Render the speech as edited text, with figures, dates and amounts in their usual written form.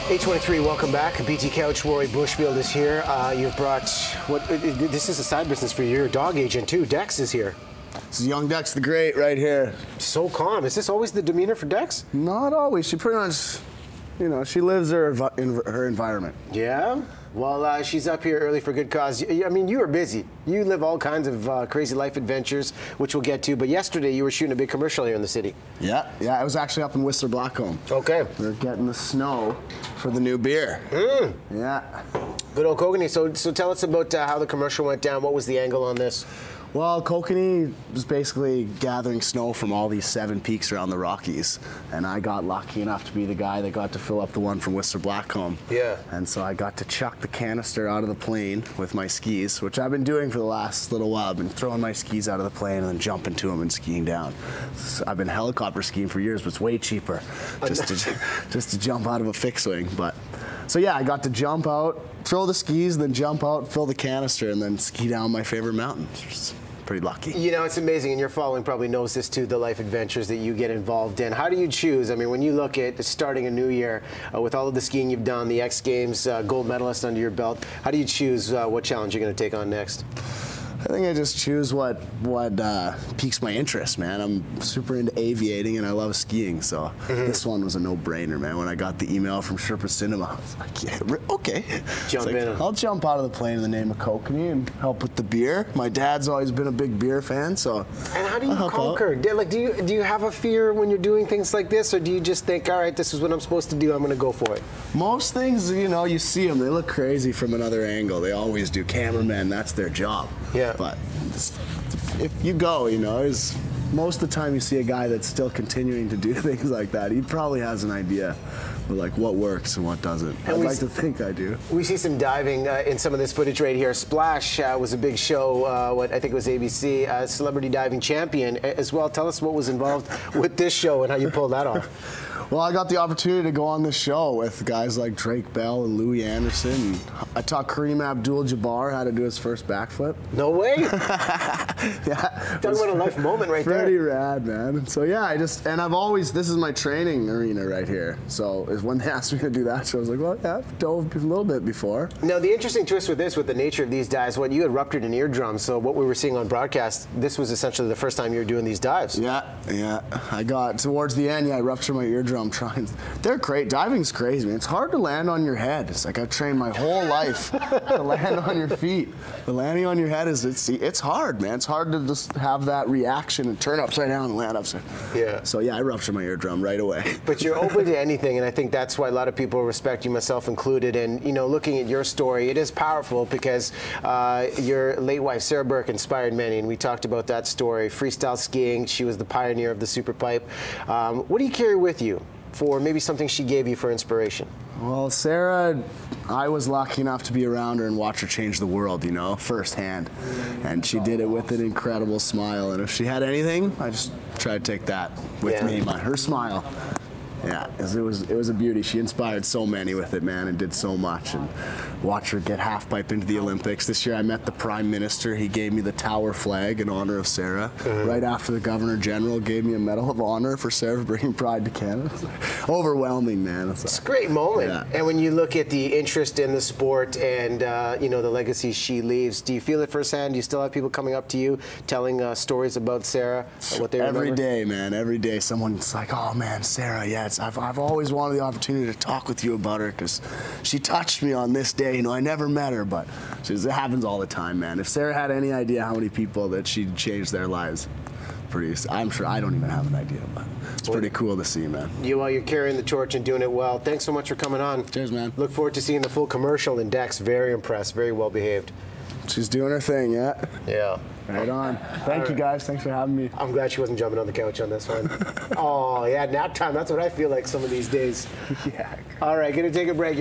823, welcome back. BT Couch, Rory Bushfield is here. You've brought, this is a side business for you. You're a dog agent too. Dex is here. This is young Dex the Great right here. So calm. Is this always the demeanor for Dex? Not always. She pretty much, you know, she lives in her environment. Yeah? Well, she's up here early for good cause. I mean, you are busy. You live all kinds of crazy life adventures, which we'll get to. But yesterday, you were shooting a big commercial here in the city. Yeah. I was actually up in Whistler Blackcomb. Okay. We're getting the snow for the new beer. Yeah. Good old Kokanee. So tell us about how the commercial went down. What was the angle on this? Well, Kokanee was basically gathering snow from all these 7 peaks around the Rockies, and I got lucky enough to be the guy that got to fill up the one from Whistler Blackcomb. Yeah. And so I got to chuck the canister out of the plane with my skis, which I've been doing for the last little while. I've been throwing my skis out of the plane and then jumping to them and skiing down. So I've been helicopter skiing for years, but it's way cheaper just to jump out of a fixed wing. But so yeah, I got to jump out, throw the skis, then jump out, fill the canister, and then ski down my favorite mountain. Pretty lucky. You know, it's amazing, and your following probably knows this too, the life adventures that you get involved in. How do you choose? I mean, when you look at starting a new year with all of the skiing you've done, the X Games gold medalist under your belt, how do you choose what challenge you're going to take on next? I think I just choose what piques my interest, man. I'm super into aviating and I love skiing, so this one was a no-brainer, man. When I got the email from Sherpa Cinema, I was like, yeah, okay. Jump in. I'll jump out of the plane in the name of Kokanee and help with the beer. My dad's always been a big beer fan, so. And how do you conquer? Like, do you have a fear when you're doing things like this, or do you just think, all right, this is what I'm supposed to do, I'm going to go for it? Most things, you know, you see them, they look crazy from another angle. They always do. Cameramen, that's their job. Yeah. But if you go, you know, most of the time you see a guy that's still continuing to do things like that, he probably has an idea of like what works and what doesn't. I'd like to think I do. We see some diving in some of this footage right here. Splash was a big show, what I think it was ABC, Celebrity Diving Champion as well. Tell us what was involved with this show and how you pulled that off. Well, I got the opportunity to go on this show with guys like Drake Bell and Louis Anderson. And I taught Kareem Abdul-Jabbar how to do his first backflip. No way! Yeah. Talking about a life moment right there. Pretty rad, man. So yeah, this is my training arena right here. So when they asked me to do that show, I was like, well, yeah, I've dove a little bit before. Now, the interesting twist with this, with the nature of these dives, you had ruptured an eardrum, so what we were seeing on broadcast, this was essentially the first time you were doing these dives. Yeah. I got, towards the end, I ruptured my eardrum. They're great. Diving's crazy, man. It's hard to land on your head. It's like I've trained my whole life to land on your feet. But landing on your head it's hard, man. It's hard to just have that reaction and turn upside down and land upside. Yeah. So yeah, I ruptured my eardrum right away. But you're open to anything, and I think that's why a lot of people respect you, myself included. And you know, looking at your story, it is powerful because your late wife Sarah Burke inspired many, and we talked about that story. Freestyle skiing. She was the pioneer of the super pipe. What do you carry with you for maybe something she gave you for inspiration? Well, Sarah, I was lucky enough to be around her and watch her change the world, you know, firsthand. And she did it with an incredible smile. And if she had anything, I just tried to take that with me, her smile. Yeah, it was a beauty. She inspired so many with it, man, and did so much. And watch her get half pipe into the Olympics. This year I met the Prime Minister. He gave me the Tower flag in honor of Sarah. Right after the Governor General gave me a Medal of Honor for Sarah for bringing pride to Canada. Overwhelming, man. It's a great moment. Yeah. And when you look at the interest in the sport and you know, the legacy she leaves, do you feel it firsthand? Do you still have people coming up to you telling stories about Sarah, what they remember? Every day, man. Every day someone's like, oh man, Sarah, yeah. I've always wanted the opportunity to talk with you about her because she touched me on this day. You know, I never met her, but it happens all the time, man. If Sarah had any idea how many people that she'd changed their lives, I'm sure I don't even have an idea, but it's pretty cool to see, man. You're carrying the torch and doing it well. Thanks so much for coming on. Cheers, man. Look forward to seeing the full commercial, and Dex, very impressed, very well behaved. She's doing her thing, yeah? Yeah. Right on. Thank you, guys. Thanks for having me. I'm glad she wasn't jumping on the couch on this one. Oh, yeah, nap time. That's what I feel like some of these days. Yeah. All right, going to take a break.